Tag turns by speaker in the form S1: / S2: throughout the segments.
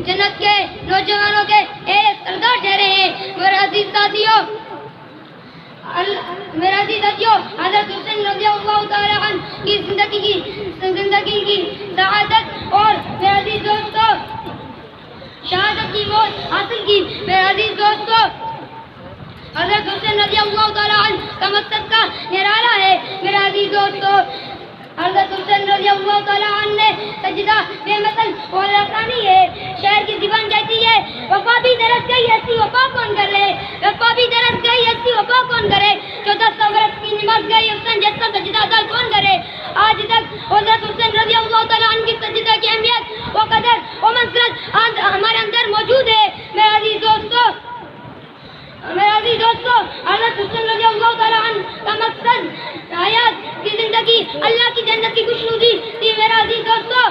S1: جنت کے نوجوانوں کے ایک سردار ٹھہرے ہیں۔ میرے عزیز ساتھیوں، حضرت حسین رضی اللہ تعالی عنہ کی زندگی کی سعادت اور میرے عزیز دوستوں شہادت کی موت حاصل کی۔ میرے عزیز دوستوں، حضرت حسین رضی اللہ تعالی عنہ کا مقصد کا نرالا ہے۔ میرے عزیز دوستوں، حضرت حسین رضی اللہ تعالی عنہ نے سجدہ بے مثل اور رسانی ہے۔ شہر کی زبان کہتی ہے وفا بھی درس گئی ایسی وفا کون کرے، وفا بھی درس گئی ایسی وفا کون کرے، 1400 برس کی نماز گئی حسین جیسا سجدہ ادا کون کرے۔ آج تک حضرت حسین رضی اللہ تعالی عنہ کی سجدہ کی اہمیت و قدر و منزلت ہمارے اندر موجود ہے۔ میرے عزیز دوستوں، حضرت حسین رضی اللہ تعالی عنہ کا مقصد حیات کی زندگی اللہ کی جنت کی خوشنودی تھی۔ میرے عزیز دوستوں،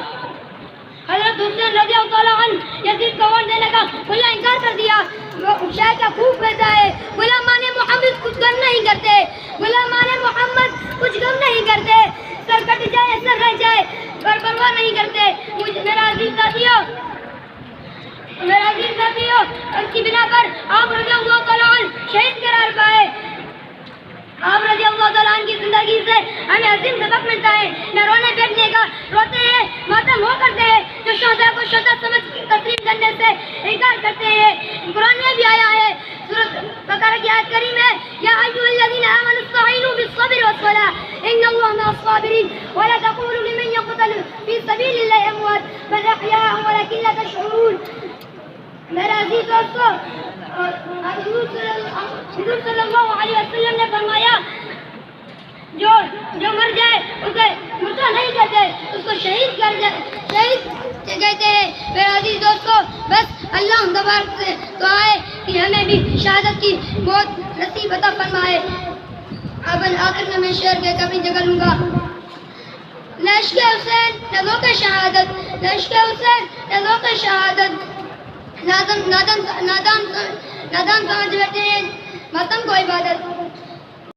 S1: حضرت حسین رضی اللہ تعالی عنہ یزید کو ووٹ دینے کا کھلا انکار کر دیا۔ شہر کا خوب کہتا ہے غلامان محمد کچھ غم نہیں کرتے، غلامان محمد کچھ غم نہیں کرتے، سر کٹ جائے سر رہ جائے پر پرواہ نہیں کرتے۔ میرا عزیز ساتھیوں، اس کی بنا پر آپ رضی اللہ تعالیٰ عنہ شہید قرار پائے۔ آپ رضی اللہ تعالیٰ عنہ کی زندگی سے ہمیں عظیم سبق ملتا ہے، نہ رونے بیٹھنے کا، روتے ہیں ماتم ہو کرتے ہیں، جو شہداء کو شہداء سمجھ تسلیم کرنے سے انکار کرتے ہیں۔ قرآن میں بھی آیا ہے، سورۃ بقرہ کی آیت کریم ہے یا ایھا الذین آمنوا استعینوا بالصبر والصلاۃ ان اللہ مع الصابرین ولا تقولوا لمن یقتل فی سبیل اللہ اموات بل احیاء ولکن لا تشعرون۔ میرے عزیز دوستوں، حضور صلی اللہ علیہ وسلم نے فرمایا جو مر جائے اسے مردہ نہیں کہتے، اس کو شہید کہتے ہیں۔ میرے عزیز دوستوں، بس اللہ تبارک سے دعا ہے کہ ہمیں بھی شہادت کی موت نصیب عطا فرمائے۔ اب آخر میں شعر کے کبھی جگہ لوں گا۔ لشک حسین نظروں کے شہادت، لشک حسین نظروں کے شہادت، نادان سمجھ بیٹھے ہیں ماتم کو عبادت۔